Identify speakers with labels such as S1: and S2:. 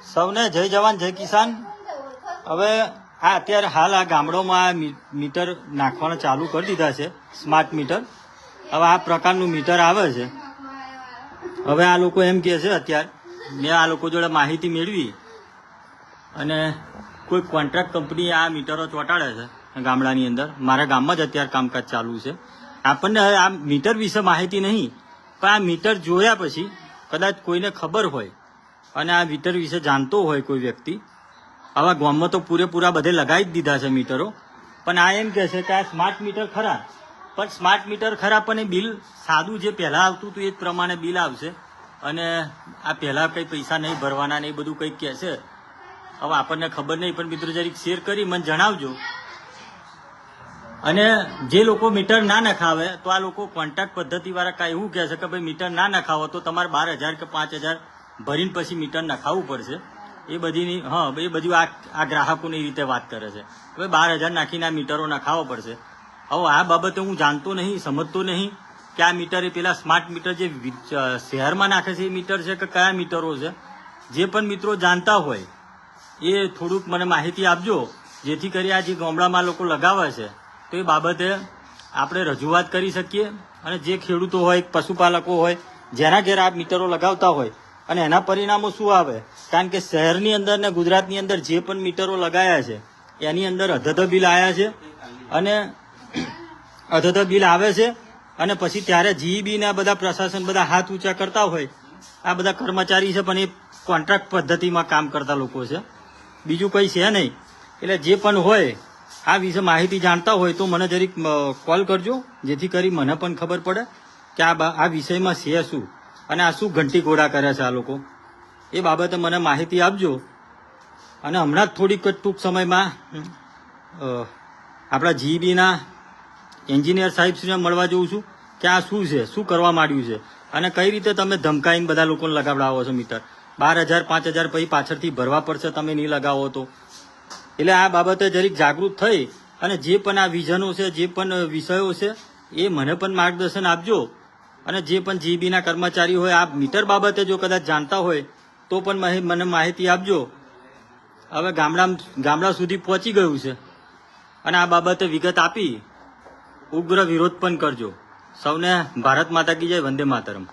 S1: સૌને જય જવાન જય કિસાન। હવે આ અત્યારે હાલ આ ગામડોમાં મીટર નાખવાના ચાલુ કરી દીધા છે, સ્માર્ટ મીટર। હવે આ પ્રકારનું મીટર આવે છે। હવે આ લોકો એમ કહે છે, અત્યારે મેં આ લોકો જોડે માહિતી મેળવી અને કોઈ કોન્ટ્રાક્ટ કંપની આ મીટરો ચોંટાડે છે ગામડાની અંદર। મારા ગામમાં જ અત્યારે કામકાજ ચાલુ છે। આપણને આ મીટર વિશે માહિતી નહીં, પણ આ મીટર જોયા પછી કદાચ કોઈને ખબર હોય અને આ મીટર વિશે જાણતો હોય કોઈ વ્યક્તિ, આવા ગામમાં તો પૂરેપૂરા બધે લગાવી જ દીધા છે મીટરો, પણ આ એમ કહે છે કે આ સ્માર્ટ મીટર ખરા, પણ સ્માર્ટ મીટર ખરા પણ એ બિલ સાદું જે પહેલાં આવતું હતું એ જ પ્રમાણે બિલ આવશે અને આ પહેલાં કંઈ પૈસા નહીં ભરવાના ને એ બધું કંઈક કહે છે। હવે આપણને ખબર નહીં, પણ મિત્રો જરીક શેર કરી મને જણાવજો। અને જે લોકો મીટર ના નખાવે તો આ લોકો કોન્ટ્રાક્ટ પદ્ધતિવાળા કાંઈ એવું કહે છે કે ભાઈ મીટર ના નખાવો તો તમારે 12,000 કે 5,000 ભરીને પછી મીટર નખાવવું પડશે। એ બધીની એ બધું આ ગ્રાહકોની રીતે વાત કરે છે કે ભાઈ 12,000 નાખીને આ મીટરો નખાવવો પડશે। હવે આ બાબતે હું જાણતો નહીં, સમજતો નહીં કે આ મીટર એ પેલા સ્માર્ટ મીટર જે શહેરમાં નાખે છે એ મીટર છે કે કયા મીટરો છે। જે પણ મિત્રો જાણતા હોય એ થોડુંક મને માહિતી આપજો, જેથી કરી આ જે ગામડામાં લોકો લગાવે છે તો એ બાબતે આપણે રજૂઆત કરી શકીએ। અને જે ખેડૂતો હોય, પશુપાલકો હોય, જેના ઘેર આ મીટરો લગાવતા હોય અને એના પરિણામો શું આવે, કારણ કે શહેરની અંદર ને ગુજરાતની અંદર જે પણ મીટરો લગાયા છે એની અંદર અધધ બિલ આવ્યા છે અને અધધ બિલ આવે છે અને પછી ત્યારે જીઈબી ને બધા પ્રશાસન બધા હાથ ઊંચા કરતા હોય, આ બધા કર્મચારી છે પણ એ કોન્ટ્રાક્ટ પદ્ધતિમાં કામ કરતા લોકો છે, બીજું કંઈ છે નહીં। એટલે જે પણ હોય આ વિશે માહિતી જાણતા હોય તો મને જરીક કોલ કરજો, જેથી કરી મને પણ ખબર પડે કે આ વિષયમાં છે શું અને આ શું ઘંટી ઘોડા કરે છે આ લોકો, એ બાબતે મને માહિતી આપજો। અને હમણાં જ થોડીક ટૂંક સમયમાં આપણા જીઈબીના એન્જિનિયર સાહેબશ્રીને મળવા જઉં છું કે આ શું છે, શું કરવા માંડ્યું છે અને કઈ રીતે તમે ધમકાઈને બધા લોકોને લગાવડાવો છો મીટર। 12,000 5,000 પછી પાછળથી ભરવા પડશે તમે નહીં લગાવો તો। એટલે આ બાબતે જરીક જાગૃત થઈ અને જે પણ આ વિઝનો છે, જે પણ વિષયો છે એ મને પણ માર્ગદર્શન આપજો। અને જે પણ જીઈબીના કર્મચારી હોય આ મીટર બાબતે જો કદાચ જાણતા હોય તો પણ મને માહિતી આપજો। હવે ગામડા સુધી પહોંચી ગયું છે અને આ બાબતે વિગત આપી ઉગ્ર વિરોધ પણ કરજો। સૌને ભારત માતા કી જય, વંદે માતરમ।